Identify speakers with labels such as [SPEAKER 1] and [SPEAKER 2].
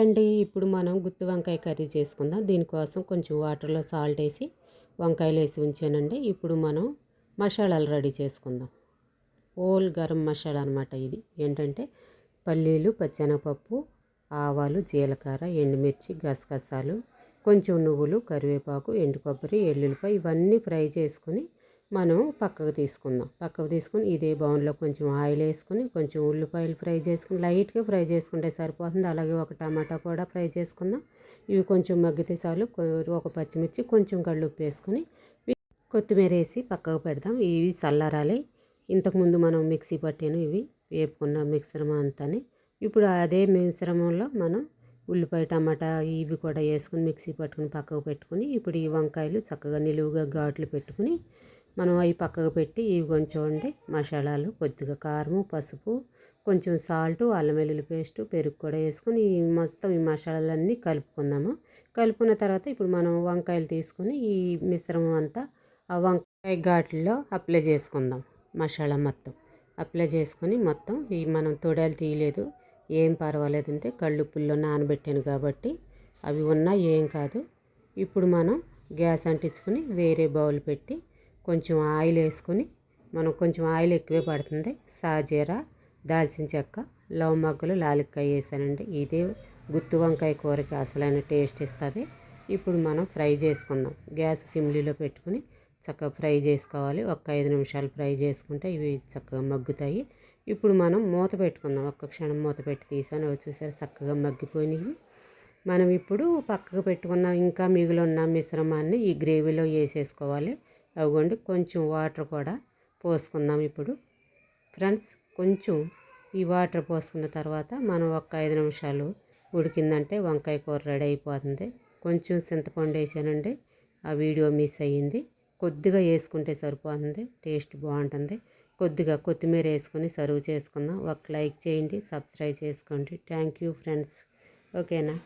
[SPEAKER 1] అండి. ఇప్పుడు మనం గుత్తి వంకాయ కర్రీ చేసుకుందాం. దీనికోసం కొంచెం వాటర్లో సాల్ట్ వేసి వంకాయలు వేసి ఉంచానండి. ఇప్పుడు మనం మసాలాలు రెడీ చేసుకుందాం. హోల్ గరం మసాలా అనమాట ఇది. ఏంటంటే పల్లీలు, పచ్చెనగపప్పు, ఆవాలు, జీలకర్ర, ఎండుమిర్చి, గసగసాలు, కొంచెం నువ్వులు, కరివేపాకు, ఎండు కొబ్బరి, ఎల్లుల్లిపాయ ఇవన్నీ ఫ్రై చేసుకుని మనం పక్కకు తీసుకుందాం. పక్కకు తీసుకుని ఇదే బౌన్లో కొంచెం ఆయిల్ వేసుకుని కొంచెం ఉల్లిపాయలు ఫ్రై చేసుకుని లైట్గా ఫ్రై చేసుకుంటే సరిపోతుంది. అలాగే ఒక టమాటా కూడా ఫ్రై చేసుకుందాం. ఇవి కొంచెం మగ్గితే చాలు. ఒక పచ్చిమిర్చి, కొంచెం కల్లుప్పు వేసుకుని కొత్తిమీర వేసి పక్కకు పెడదాం. ఇవి చల్లారాలి. ఇంతకుముందు మనం మిక్సీ పట్టిన ఇవి వేపుకున్న మిశ్రమం అంతాని ఇప్పుడు అదే మిశ్రమంలో మనం ఉల్లిపాయ, టమాటా ఇవి కూడా వేసుకుని మిక్సీ పట్టుకుని పక్కకు పెట్టుకుని ఇప్పుడు ఈ వంకాయలు చక్కగా నిలువుగా ఘాట్లు పెట్టుకుని మనం అవి పక్కకు పెట్టి ఇవి కొంచెం మసాలాలు కొద్దిగా కారం, పసుపు, కొంచెం సాల్ట్, అల్లం వెల్లుల్లి పేస్టు, పెరుగు కూడా వేసుకొని మొత్తం ఈ మసాలాలన్నీ కలుపుకుందాము. కలుపుకున్న తర్వాత ఇప్పుడు మనం వంకాయలు తీసుకొని ఈ మిశ్రమం అంతా ఆ వంకాయ ఘాట్లలో అప్లై చేసుకుందాం. మసాలా మొత్తం అప్లై చేసుకొని మొత్తం ఈ మనం తొడాలు తీయలేదు, ఏం పర్వాలేదు. అంటే కళ్ళుప్పుల్లో నానబెట్టాను కాబట్టి అవి ఉన్నా ఏం కాదు. ఇప్పుడు మనం గ్యాస్ అంటించుకొని వేరే బౌల్ పెట్టి కొంచెం ఆయిల్ వేసుకొని మనం కొంచెం ఆయిల్ ఎక్కువే పడుతుంది. సాజీరా, దాల్చిన చెక్క, లవంగాలు, లాలిక్కాయ వేసానండి. ఇదే గుత్తి వంకాయ కూరకి అసలైన టేస్ట్ ఇస్తుంది. ఇప్పుడు మనం ఫ్రై చేసుకుందాం. గ్యాస్ సిమ్లీలో పెట్టుకుని చక్కగా ఫ్రై చేసుకోవాలి. ఒక 5 నిమిషాలు ఫ్రై చేసుకుంటే ఇవి చక్కగా మగ్గుతాయి. ఇప్పుడు మనం మూత పెట్టుకుందాం. ఒక్క క్షణం మూత పెట్టి తీసాను. చూసారు చక్కగా మగ్గిపోయినాయి. మనం ఇప్పుడు పక్కకు పెట్టుకున్న ఇంకా మిగిలిన మిశ్రమాన్ని ఈ గ్రేవీలో వేసేసుకోవాలి. అవ్వండి కొంచెం వాటర్ కూడా పోసుకుందాం. ఇప్పుడు ఫ్రెండ్స్ కొంచెం ఈ వాటర్ పోసుకున్న తర్వాత మనం ఒక 5 నిమిషాలు ఉడికిందంటే వంకాయ కూర రెడీ అయిపోతుంది. కొంచెం చింతపండు వేసానండి, ఆ వీడియో మిస్ అయ్యింది. కొద్దిగా వేసుకుంటే సరిపోతుంది, టేస్ట్ బాగుంటుంది. కొద్దిగా కొత్తిమీర వేసుకొని సర్వ్ చేసుకుందాం. ఒక లైక్ చేయండి, సబ్స్క్రైబ్ చేసుకోండి. Thank you friends. ఓకేనా.